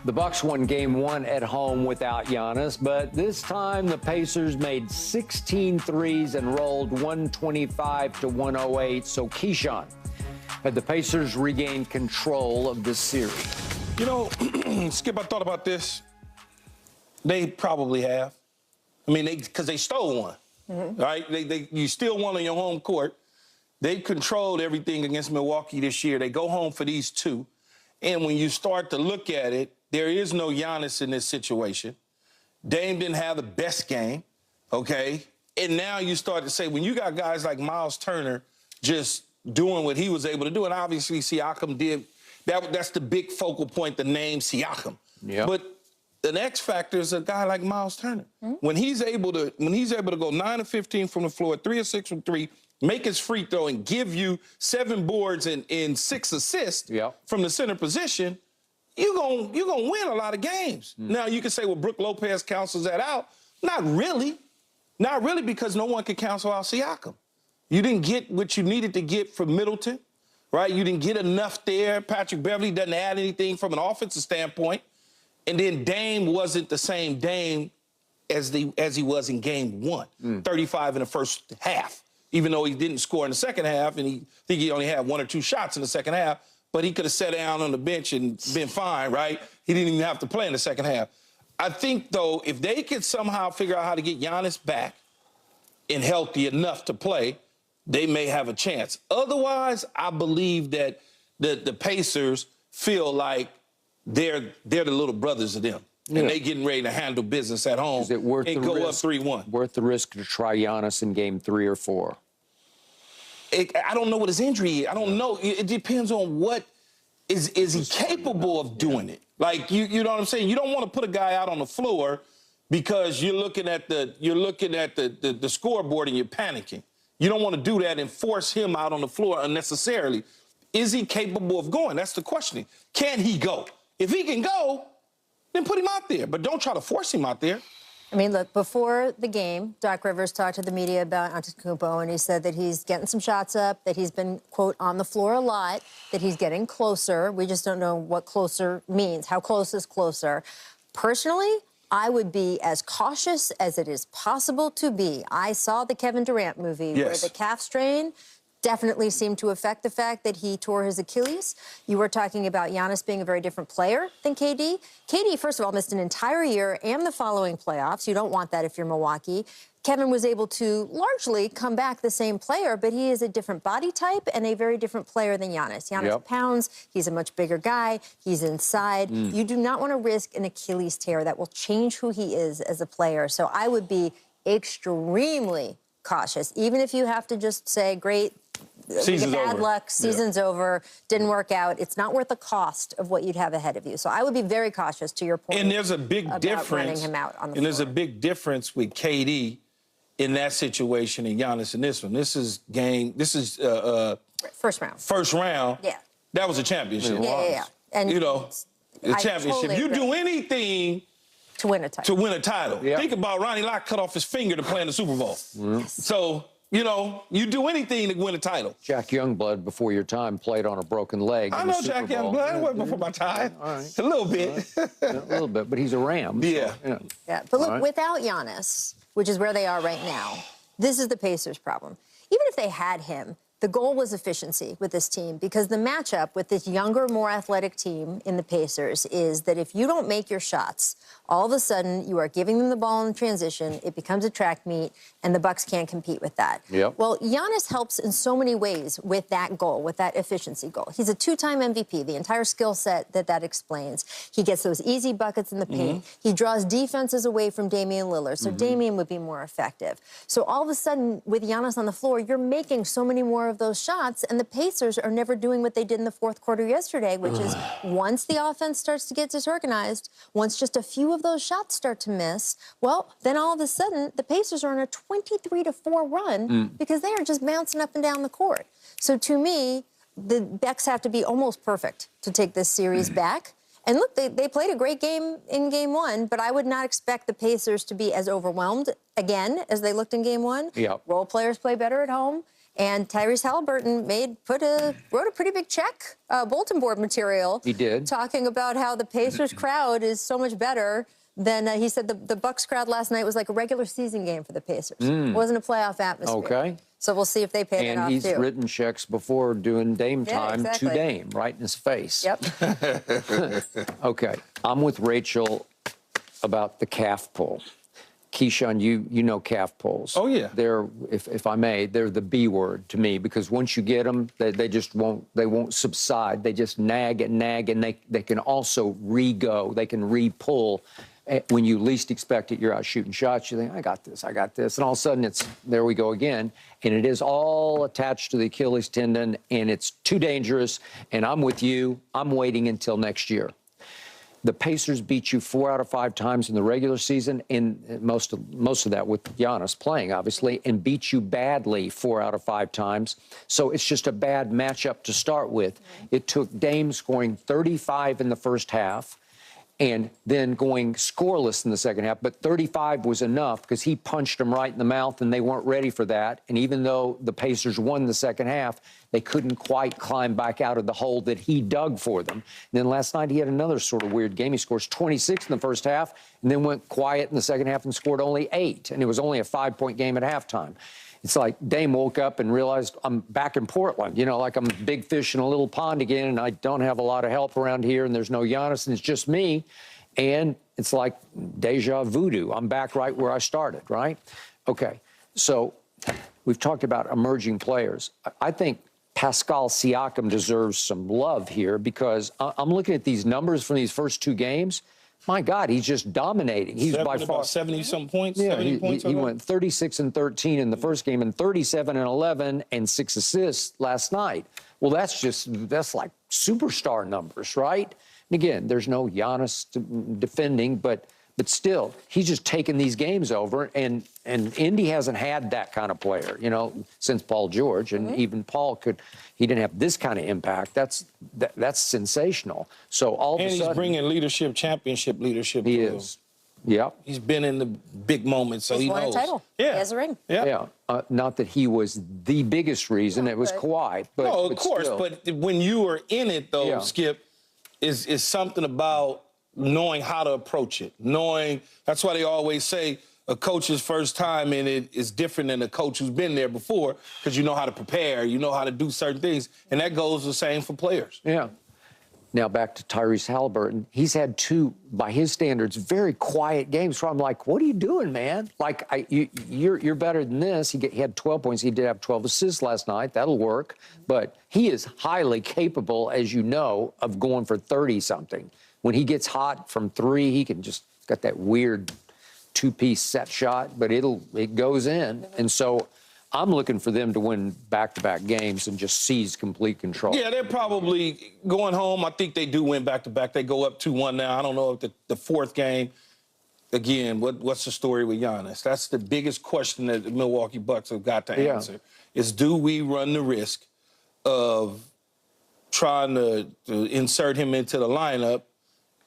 The Bucks won Game 1 at home without Giannis, but this time the Pacers made 16 threes and rolled 125 to 108. So, Keyshawn, had the Pacers regained control of this series? You know, Skip, I thought about this. They probably have. I mean, because they stole one, right? You still won on your home court. They controlled everything against Milwaukee this year. They go home for these two. And when you start to look at it, there is no Giannis in this situation. Dame didn't have the best game, okay? And now you start to say, when you got guys like Miles Turner just doing what he was able to do, and obviously Siakam did, that's the big focal point, the name Siakam. Yep. But the X factor is a guy like Miles Turner. When he's able to go 9 of 15 from the floor, 3 of 6 from 3, make his free throw and give you 7 boards and 6 assists from the center position, you're gonna win a lot of games. Now, you can say, well, Brook Lopez cancels that out. Not really. Not really, because no one can cancel out Siakam. You didn't get what you needed to get from Middleton, right? You didn't get enough there. Patrick Beverley doesn't add anything from an offensive standpoint. And then Dame wasn't the same Dame as he was in Game 1, 35 in the first half, even though he didn't score in the second half, and he only had 1 or 2 shots in the second half. But he could have sat down on the bench and been fine, right? He didn't even have to play in the second half. I think, though, if they could somehow figure out how to get Giannis back and healthy enough to play, they may have a chance. Otherwise, I believe that the Pacers feel like they're the little brothers of them. And they getting ready to handle business at home and go up 3-1. Worth the risk to try Giannis in Game 3 or 4? I don't know what his injury is. I don't know. It depends on what is he capable of doing it. Like, you know what I'm saying? You don't want to put a guy out on the floor because you're looking at the scoreboard and you're panicking. You don't want to do that and force him out on the floor unnecessarily. Is he capable of going? That's the question. Can he go? If he can go, then put him out there. But don't try to force him out there. I mean, look, before the game, Doc Rivers talked to the media about Antetokounmpo, and he said that he's getting some shots up, that he's been, quote, on the floor a lot, that he's getting closer. We just don't know what closer means. How close is closer? Personally, I would be as cautious as it is possible to be. I saw the Kevin Durant movie where the calf strain definitely seemed to affect the fact that he tore his Achilles. You were talking about Giannis being a very different player than KD. KD, first of all, missed an entire year and the following playoffs. You don't want that if you're Milwaukee. Kevin was able to largely come back the same player, but he is a different body type and a very different player than Giannis. Giannis pounds. He's a much bigger guy. He's inside. You do not want to risk an Achilles tear. That will change who he is as a player. So I would be extremely cautious, even if you have to just say, great, bad luck, season's over, didn't work out. It's not worth the cost of what you'd have ahead of you. So I would be very cautious, to your point. And there's a big difference. Running him out on the floor. There's a big difference with KD in that situation and Giannis in this one. This is first round. First round. Yeah. That was a championship. Yeah. And you know, the championship. Totally you do anything to win a title. Think about Ronnie Lott cut off his finger to play in the Super Bowl. So, you know, you do anything to win a title. Jack Youngblood, before your time, played on a broken leg. I know Jack Youngblood. It wasn't before my time. All right. A little bit. A little bit, but he's a Ram. Yeah. So, But look, without Giannis, which is where they are right now, this is the Pacers' problem. Even if they had him, the goal was efficiency with this team, because the matchup with this younger, more athletic team in the Pacers is that if you don't make your shots, all of a sudden you are giving them the ball in transition, it becomes a track meet, and the Bucks can't compete with that. Well, Giannis helps in so many ways with that goal, with that efficiency goal. He's a 2-time MVP, the entire skill set that explains. He gets those easy buckets in the paint. He draws defenses away from Damian Lillard, so Damian would be more effective. So all of a sudden, with Giannis on the floor, you're making so many more of those shots, and the Pacers are never doing what they did in the fourth quarter yesterday, which is once the offense starts to get disorganized, once just a few of those shots start to miss, well, then all of a sudden, the Pacers are on a 23-4 run because they are just bouncing up and down the court. So to me, the Bucks have to be almost perfect to take this series back. And look, they played a great game in Game 1, but I would not expect the Pacers to be as overwhelmed again as they looked in Game 1. Role players play better at home. And Tyrese Halliburton wrote a pretty big check, bulletin board material. He did. Talking about how the Pacers crowd is so much better than, he said the Bucks crowd last night was like a regular season game for the Pacers. It wasn't a playoff atmosphere. Okay. So we'll see if they pay that off, And he's too. written checks before doing Dame time to Dame, right in his face. Yep. Okay. I'm with Rachel about the calf pull. Keyshawn, you know calf pulls. Oh, yeah. They're, if I may, they're the B word to me, because once you get them, they just won't subside. They just nag and nag, and they can also re-go. They can re-pull. When you least expect it, you're out shooting shots. You think, I got this. And all of a sudden, there we go again. And it is all attached to the Achilles tendon, and it's too dangerous. And I'm with you. I'm waiting until next year. The Pacers beat you 4 out of 5 times in the regular season, and most of that with Giannis playing, obviously, and beat you badly 4 out of 5 times. So it's just a bad matchup to start with. It took Dame scoring 35 in the first half and then going scoreless in the second half. But 35 was enough because he punched them right in the mouth, and they weren't ready for that. And even though the Pacers won the second half, they couldn't quite climb back out of the hole that he dug for them. And then last night he had another sort of weird game. He scores 26 in the first half and then went quiet in the second half and scored only 8. And it was only a 5-point game at halftime. It's like Dame woke up and realized, I'm back in Portland, like I'm a big fish in a little pond again, and I don't have a lot of help around here, and there's no Giannis, and it's just me. And it's like deja voodoo. I'm back right where I started, right? Okay, so we've talked about emerging players. I think Pascal Siakam deserves some love here, because I'm looking at these numbers from these first 2 games. My God, he's just dominating. He's by far 70-some points. Yeah, 70 points. He went 36 and 13 in the first game, and 37 and 11, and 6 assists last night. Well, that's like superstar numbers, right? And again, there's no Giannis defending, but still, he's just taking these games over, and Indy hasn't had that kind of player, since Paul George, and even Paul he didn't have this kind of impact. That's sensational. So all of a sudden, he's bringing championship leadership. He is. Yep. He's been in the big moments, so he knows. Won a title. Yeah. He has a ring. Yeah. Not that he was the biggest reason. It was Kawhi. But, no, of but course. still. But when you are in it, though, Skip, is something about knowing how to approach it. That's why they always say a coach's first time in it is different than a coach who's been there before, because you know how to prepare, you know how to do certain things, and that goes the same for players. Yeah. Now back to Tyrese Halliburton. He's had 2, by his standards, very quiet games where I'm like, what are you doing, man? Like, you're better than this. He had 12 points. He did have 12 assists last night. That'll work. But he is highly capable, as you know, of going for 30-something. When he gets hot from 3, he can just got that weird 2-piece set shot, but it goes in. And so I'm looking for them to win back-to-back games and just seize complete control. Yeah, they're probably going home. I think they do win back-to-back. They go up 2-1 now. I don't know if the 4th game, again, what's the story with Giannis? That's the biggest question that the Milwaukee Bucks have got to answer, is do we run the risk of trying to insert him into the lineup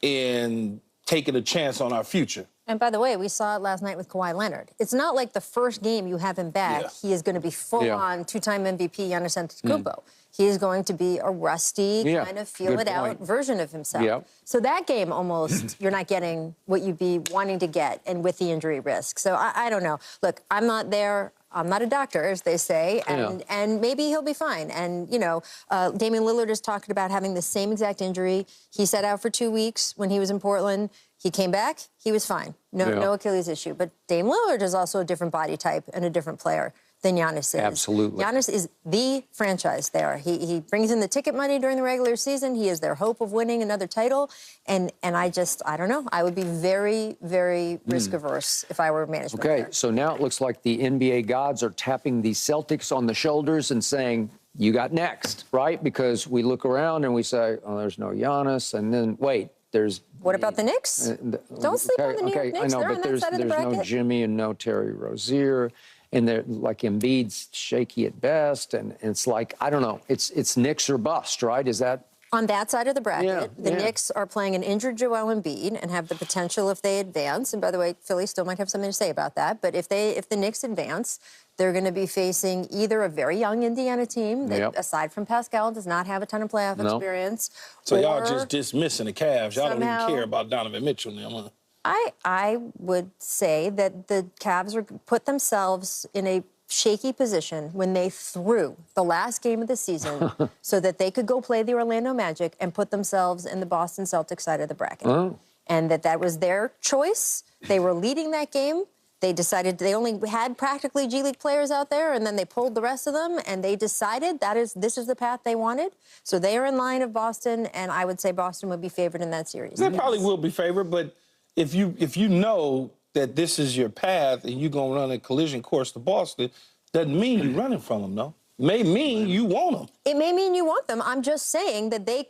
and taking a chance on our future? And by the way, we saw it last night with Kawhi Leonard. It's not like the first game you have him back, he is going to be full-on 2-time MVP Giannis Antetokounmpo. He is going to be a rusty, kind of feel-it-out version of himself. So that game almost, you're not getting what you'd be wanting to get, and with the injury risk. So I don't know. Look, I'm not there. I'm not a doctor, as they say, and maybe he'll be fine. And, Damian Lillard is talking about having the same exact injury. He sat out for 2 weeks when he was in Portland. He came back. He was fine. No Achilles issue. But Dame Lillard is also a different body type and a different player than Giannis is. Absolutely. Giannis is the franchise there. He brings in the ticket money during the regular season. He is their hope of winning another title. And I don't know. I would be very, very risk-averse if I were management. Okay, so now it looks like the NBA gods are tapping the Celtics on the shoulders and saying, you got next, right? Because we look around and we say, oh, there's no Giannis. And then, wait, there's... What about the Knicks? Don't sleep on the New York Knicks. I know, They're but on there's that side of the bracket. no Jimmy and no Terry Rozier. And they're like Embiid's shaky at best. And it's like, I don't know. It's Knicks or bust, right? Is that... On that side of the bracket, the Knicks are playing an injured Joel Embiid and have the potential, if they advance, and by the way, Philly still might have something to say about that, but if the Knicks advance, They're going to be facing either a very young Indiana team that, aside from Pascal, does not have a ton of playoff experience. So y'all just dismissing the Cavs. Y'all don't even care about Donovan Mitchell now, huh? I would say that the Cavs put themselves in a shaky position when they threw the last game of the season so that they could go play the Orlando Magic and put themselves in the Boston Celtics side of the bracket. And that was their choice. They were leading that game. They decided they only had practically G League players out there, and then they pulled the rest of them, and they decided this is the path they wanted. So they are in line of Boston, and I would say Boston would be favored in that series. They probably will be favored, but if you know that this is your path and you're going to run a collision course to Boston, doesn't mean you're running from them, no. May mean you want them. It may mean you want them. I'm just saying that they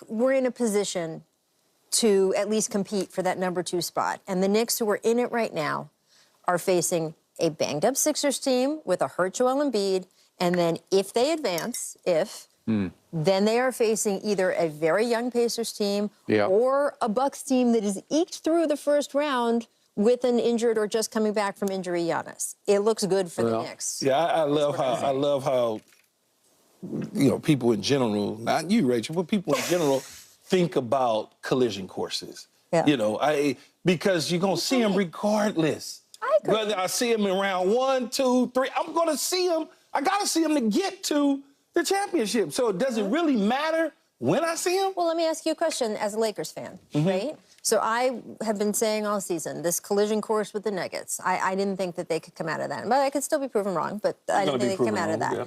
were in a position to at least compete for that _2 spot. And the Knicks, who are in it right now, are facing a banged-up Sixers team with a hurt Joel Embiid. And then if they advance, then they are facing either a very young Pacers team or a Bucks team that is eked through the first round with an injured or just coming back from injury Giannis. It looks good for the Knicks. Yeah, I love how people in general, not you, Rachel, but people in general think about collision courses. Yeah. Because you're going to see them regardless. Whether I see them in round 1, 2, 3, I'm going to see them. I got to see them to get to the championship. So does it really matter when I see them? Well, let me ask you a question as a Lakers fan, right? So I have been saying all season, this collision course with the Nuggets, I didn't think that they could come out of that. But I could still be proven wrong, but I didn't think they'd come out of that. Yeah.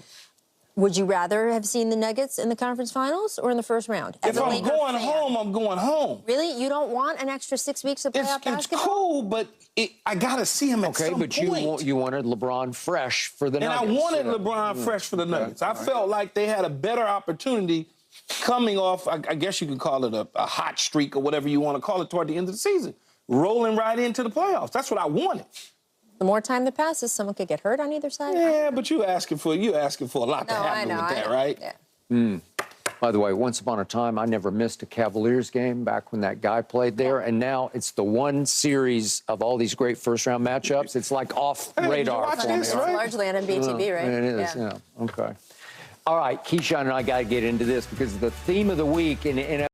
Would you rather have seen the Nuggets in the conference finals or in the first round? If I'm going home, I'm going home. Really? You don't want an extra 6 weeks of playoff basketball? It's cool, but I got to see him at some point. Okay, but you wanted LeBron fresh for the Nuggets. And I wanted LeBron fresh for the Nuggets. I felt like they had a better opportunity coming off, I guess you could call it a hot streak or whatever you want to call it toward the end of the season, rolling right into the playoffs. That's what I wanted. The more time that passes, someone could get hurt on either side. Yeah, but you asking for a lot to happen with that, right? Yeah. By the way, once upon a time, I never missed a Cavaliers game back when that guy played there, and now it's the one series of all these great first-round matchups. It's like off radar for me. It's largely on MBTV, right? It is, yeah. Okay. All right, Keyshawn and I got to get into this because the theme of the week in